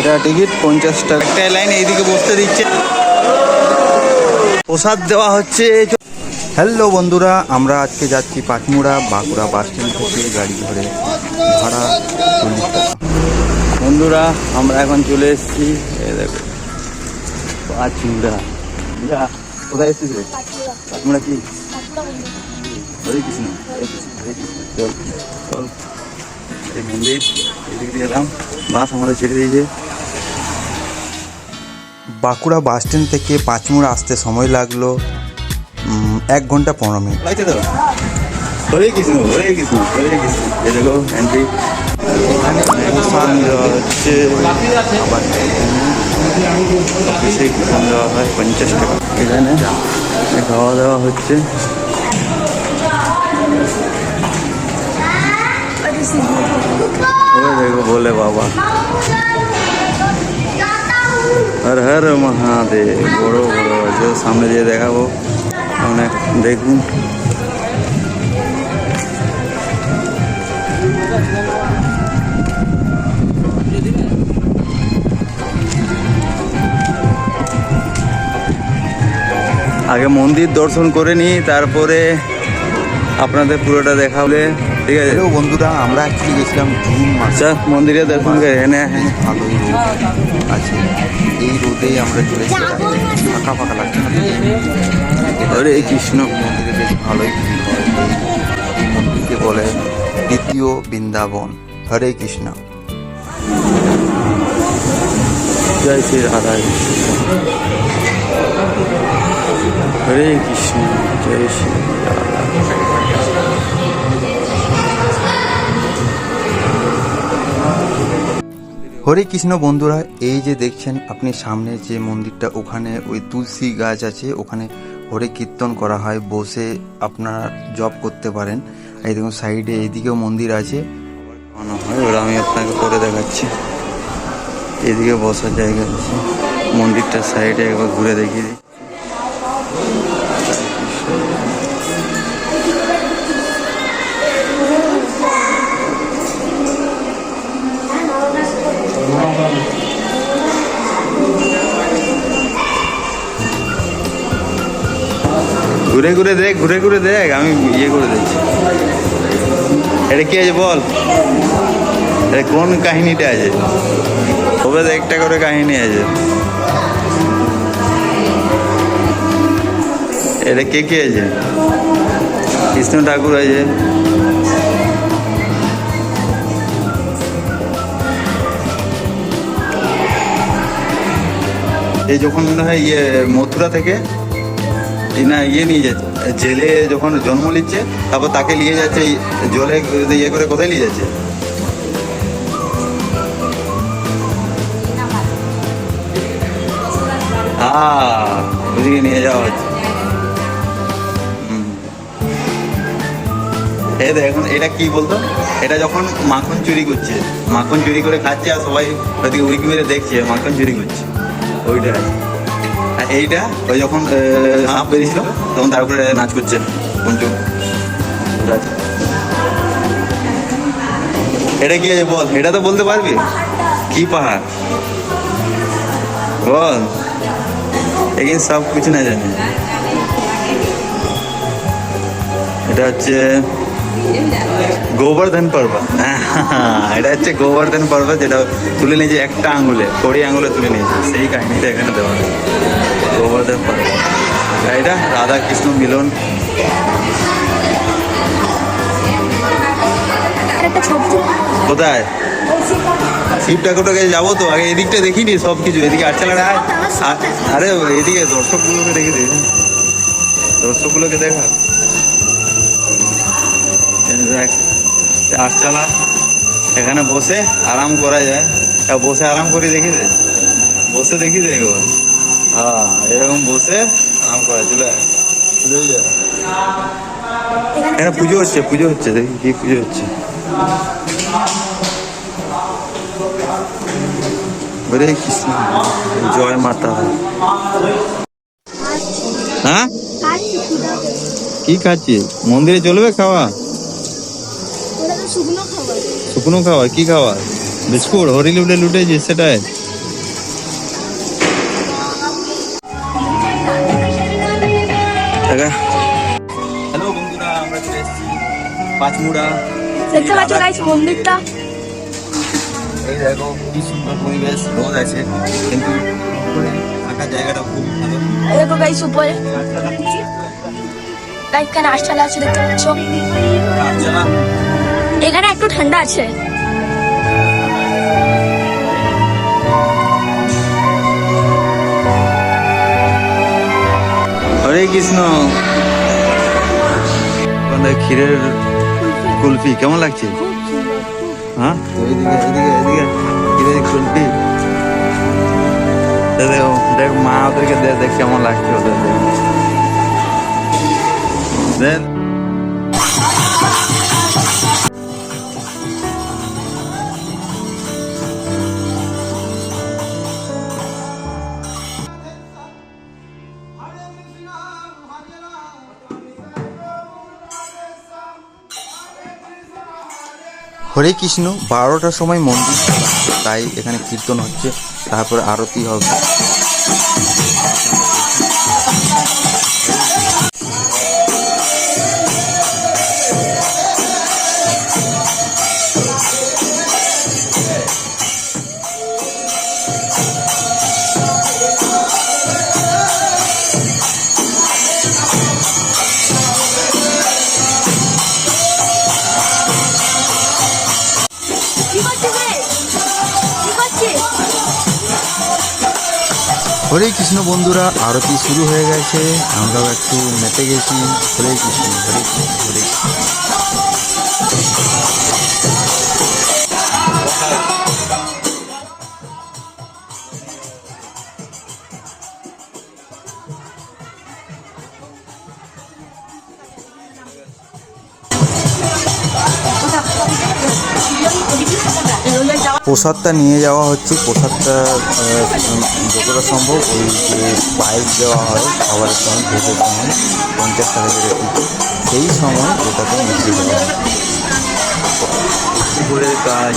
এটা টিকিট 50 টাকা। একটা লাইন এইদিকে বসতে দিচ্ছে, প্রসাদ দেওয়া হচ্ছে। হ্যালো বন্ধুরা, আমরা আজকে যাচ্ছি পাঁচমুড়া বাঁকুড়া বাস স্ট্যান্ড থেকে গাড়ি ধরে, ভাড়া 40 টাকা। বন্ধুরা আমরা এখন চলে এসেছি, দেখো পাঁচমুড়া। কোথায় এসেছিস রে? পাঁচমুড়া কি? হরে কৃষ্ণ, হরে কৃষ্ণ, হরে কৃষ্ণ। চল চল, এই মন্দির এদিক দিয়ে এলাম, বাস আমাদের ছেড়ে দিয়েছে। বাঁকুড়া বাস স্ট্যান্ড থেকে পাঁচমুড়া আসতে সময় লাগলো 1 ঘন্টা 15 মিনিট। হরে কৃষ্ণ, হরে কৃষ্ণ, হরে কৃষ্ণ। এই দেখো এন্ট্রি, এখানে প্রসাদ দেওয়া হচ্ছে, আবার অফিসে কুপন দেওয়া হয় 50 টাকা। এখানে খাওয়া দাওয়া হচ্ছে। দেখো বলে বাবা হর হর মহাদেব, বড় বড় আছে, সামনে দিয়ে দেখাবো অনেক, দেখুন। আগে মন্দির দর্শন করে নিই, তারপরে আপনাদের পুরোটা দেখাবলে, ঠিক আছে? বন্ধুরা আমরা অ্যাকচুয়ালি গেছিলাম জুন মাসে, মন্দিরে দর্শন করে এনে ভালোই রোদ আছে। এই রোদে আমরা চলে এসেছি, ফাঁকা ফাঁকা লাগছে না। হরে কৃষ্ণ, মন্দিরে বেশ ভালোই ভিড় হয়। এই মন্দিরকে বলে দ্বিতীয় বৃন্দাবন। হরে কৃষ্ণ, জয় শ্রী রাধা কৃষ্ণ। হরে কৃষ্ণ, জয় শ্রী রাধা। হরে কৃষ্ণ বন্ধুরা, এই যে দেখছেন আপনি সামনে যে মন্দিরটা, ওখানে ওই তুলসী গাছ আছে, ওখানে হরে কীর্তন করা হয়, বসে আপনারা জপ করতে পারেন। এই দেখুন সাইডে এইদিকেও মন্দির আছে, মনে হয় ওরা, আমি আপনাকে পরে দেখাচ্ছি। এদিকে বসার জায়গা আছে, মন্দিরটার সাইডে একবার ঘুরে দেখিয়ে দিই। ঘুরে ঘুরে দেখ, ঘুরে ঘুরে দেখ, আমি ইয়ে করে দিচ্ছি। এটা কি আছে বল, এটা কোন কাহিনীটা আছে? তবে একটা করে কাহিনী আছে। এটা কে কে আছে? কৃষ্ণ ঠাকুর আছে, এই যখন মনে হয় ইয়ে মথুরা থেকে না ইয়ে নিয়ে যাচ্ছে, জেলে যখন জন্ম নিচ্ছে, তারপর তাকে নিয়ে যাচ্ছে জলে ইয়ে করে, কোথায় নিয়ে যাচ্ছে? ওদিকে নিয়ে যাওয়া হচ্ছে। এই দেখুন এটা কি বলতো, এটা যখন মাখন চুরি করছে, মাখন চুরি করে খাচ্ছে, আর সবাই ওদিকে উড়িকি মেরে দেখছে মাখন চুরি করছে, ওইটা। আর এইটা ওই যখন সাপ বেরিয়েছিল, তখন তার উপরে নাচ করছে পঞ্চম। এটা কি আছে বল, এটা তো বলতে পারবি? কি পাহাড় বল, लेकिन सब कुछ ना जाने। এটা হচ্ছে গোবর্ধন পর্বত। এটা হচ্ছে গোবর্ধন পর্বত, যেটা তুলে নিয়েছে একটা আঙুলে, 20 আঙুলে তুলে নিয়েছে, সেই কাহিনীটা এখানে দেওয়া হয়। গোবর্ধন পর্বত, এটা রাধা কৃষ্ণ মিলন। কোথায় শিব ঠাকুরটার কাছে যাবো তো, আগে এদিকটা দেখিনি সব কিছু, এদিকে আটচালা। আরে এদিকে দর্শকগুলোকে দেখে দে, দর্শকগুলোকে দেখা, দেখ আটচালা, এখানে বসে আরাম করা যায়। বসে আরাম করে দেখি দে, বসে দেখি দে একবার। হ্যাঁ এরকম বসে আরাম করা, চলে যায়। এখানে পুজো হচ্ছে, পুজো হচ্ছে, দেখি কি পুজো হচ্ছে। হরে কৃষ্ণ, জয় মাতা। হ্যাঁ কি খাচ্ছিস? মন্দিরে চলবে খাওয়া? শুকনো খাওয়া? কি খাওয়া? বিস্কুট হরি লুটে লুটেছিস সেটাই? পাঁচমুড়া। দেখতে পাচ্ছ গাইস মন্দিরটা। এই দেখো কি সুন্দর পরিবেশ, রোদ আছে কিন্তু উপরে থাকার জায়গাটা খুব ভালো। এই দেখো গাইস উপরে গাইস এখানে আশালা আছে দেখতে পাচ্ছ। এখানে একটু ঠান্ডা আছে। হরে কৃষ্ণ। ক্ষীরের কুলফি কেমন লাগছে? হ্যাঁ এদিকে এদিকে এদিকে ক্ষীরের কুলফি দেখো, দেখ মা ওদেরকে দেখ কেমন লাগছে ওদের দেখ। হরে কৃষ্ণ। 12টার সময় মন্দির খোলা, তাই এখানে কীর্তন হচ্ছে, তারপরে আরতি হবে। হরে কৃষ্ণ বন্ধুরা, আরতি শুরু হয়ে গেছে, আমরাও একটু মেতে গেছি। হরে কৃষ্ণ হরে কৃষ্ণ হরে কৃষ্ণ। প্রসাদটা নিয়ে যাওয়া হচ্ছে। প্রসাদটা যতটা সম্ভব ওই যে পায়েস দেওয়া হয় খাবারের সময়, ভোগের সময় 50 টাকা করে টিকিট, সেই সময় ওটাকে মিশিয়ে দেওয়া হয়। উপরের কাজ।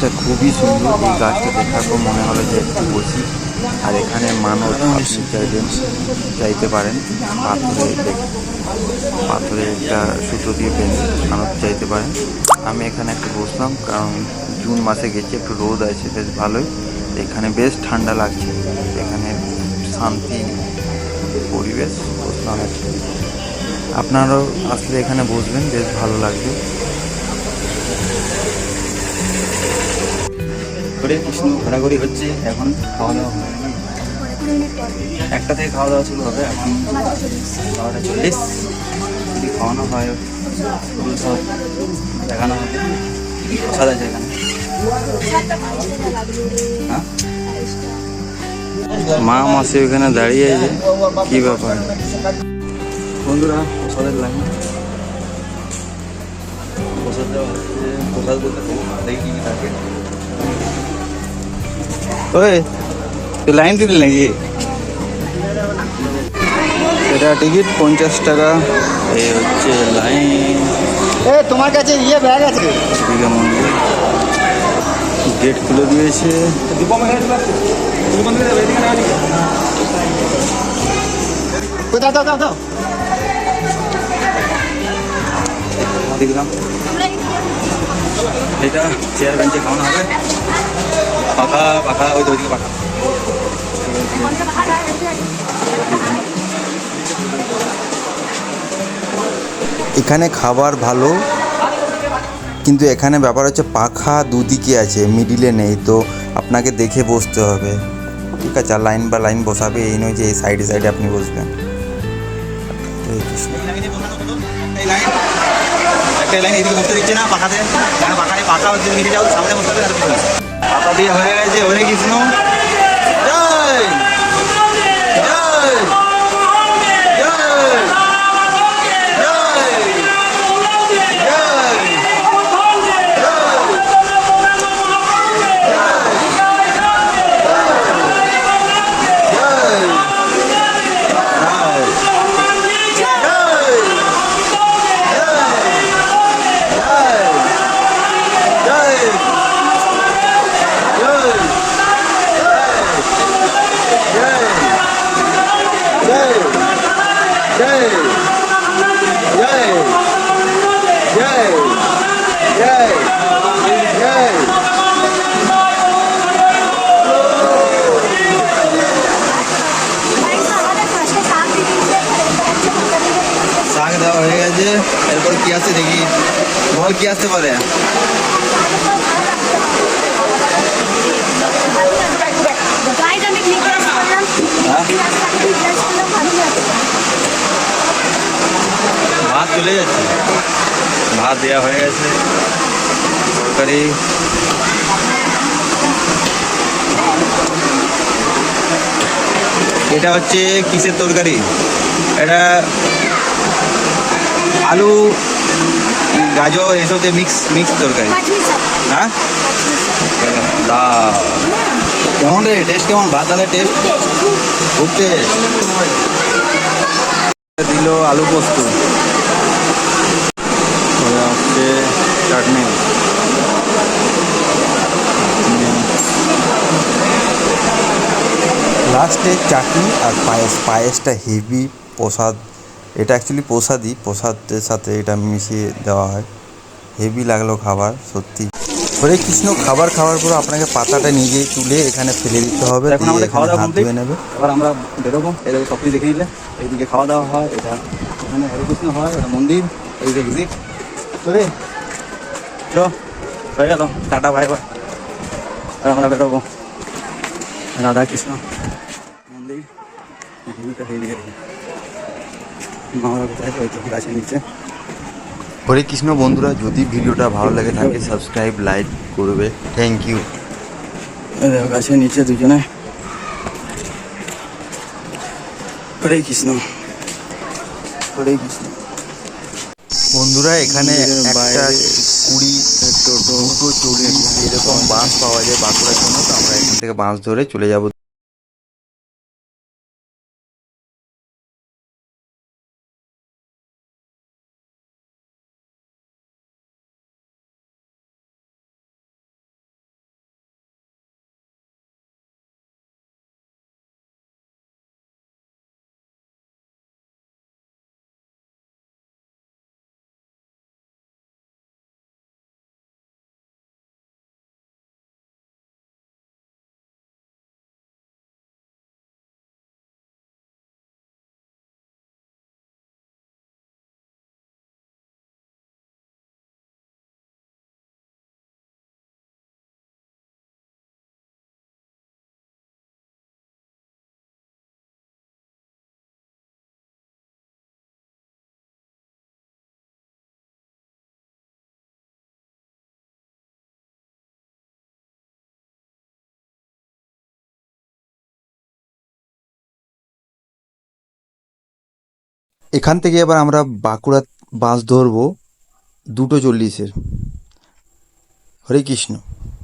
গাছটা খুবই সুন্দর। এই গাছটা দেখার পর মনে হলো যে একটু বসি। আর এখানে মানত আপনি চাইতে পারেন। পাথরে একটা সুতো দিয়ে বেঁধে মানত চাইতে পারেন। আমি এখানে একটু বসলাম, কারণ জুন মাসে গেছি, একটু রোদ আছে বেশ ভালোই। এখানে বেশ ঠান্ডা লাগছে, এখানে শান্তি পরিবেশ। বসলাম একটু, আপনারাও আসলে এখানে বসবেন, বেশ ভালো লাগবে। হরে কৃষ্ণ, ঘোরাঘুরি হচ্ছে। এখন খাওয়া দাওয়া একটা থেকে খাওয়া দাওয়া শুরু হবে। এখন 12:40। যদি খাওয়ানো হয় ফুল সব দেখানো হবে। কি প্রসাদ আছে এখানে? হ্যাঁ, মা মাসি ওখানে দাঁড়িয়ে আছে, কি ব্যাপার বন্ধুরা? প্রসাদের লাইন, প্রসাদ দেওয়া হচ্ছে। প্রসাদ বলতে দেখি কি থাকে। ওই লাইন দিলে নাকি? এটা টিকিট 50 টাকা। এই হচ্ছে লাইন। তোমার কাছে ব্যাগ আছে? দীঘা মন্দির গেট খুলে দিয়েছে। দাও দেখলাম এটা চেয়ার বেঞ্চে খাওয়ানো হবে। পাখা পাখা ওই দিকে পাখা। এখানে খাবার ভালো, কিন্তু এখানে ব্যাপার হচ্ছে পাখা দুদিকে আছে, মিডিলে নেই, তো আপনাকে দেখে বসতে হবে। ঠিক আছে, আর লাইন বা লাইন বসাবে এই নয় যে এই সাইডে সাইডে আপনি বসবেন। পাখা দিয়ে হয়ে গেছে। হরে কৃষ্ণ, জয় জয় শাক দেওয়া হয়ে গেছে। এরপর কি আসছে দেখি, বল কি আসতে পারে? ভাত চলে যাচ্ছে, ভাত দেওয়া হয়ে গেছে। তরকারি, এটা হচ্ছে কিসের তরকারি? এটা আলু গাজর এসব দিয়ে মিক্স তরকারি। হ্যাঁ, কেমন রে টেস্ট? কেমন ভাত ডালের টেস্ট? খুব টেস্ট। দিল আলু পোস্ত, হচ্ছে চাটনি। লাস্টে চাটনি আর পায়েসটা হেভি প্রসাদ। এটা অ্যাকচুয়ালি প্রসাদের সাথে এটা মিশিয়ে দেওয়া হয়। হেভি লাগলো খাবার সত্যি। হরে কৃষ্ণ, খাবার খাওয়ার পর আপনাকে পাতাটা নিজেই তুলে এখানে ফেলে দিতে হবে। এখন আমাদের খাওয়া দাওয়া কমপ্লিট নেবে। এবার আমরা বেরোবো। এরকম সব কিছু দেখে নিলে এইদিকে খাওয়া দাওয়া হয়, এটা এখানে হরে কৃষ্ণ হয়, এটা মন্দির, এইদিকে এক্সিট। চলে হয়ে গেল, টাটা বাই বাই। আর আমরা বেরোবো রাধা কৃষ্ণ মন্দির। আমরা কোথায় হয়তো গাছের নিচে। হরে কৃষ্ণ বন্ধুরা, যদি ভিডিওটা ভালো লাগে থাকে সাবস্ক্রাইব লাইক করবে। Thank you. গাছের নিচে দুজনে। হরে কৃষ্ণ, হরে কৃষ্ণ। বন্ধুরা এখানে একটা 20 টোটো 40 এরকম বাস পাওয়া যায় বাঁকুড়ার জন্য, তো আমরা এখান থেকে বাস ধরে চলে যাব এখান থেকে এবার আমরা বাঁকুড়া বাস ধরবো 2:40-এর। হরে কৃষ্ণ।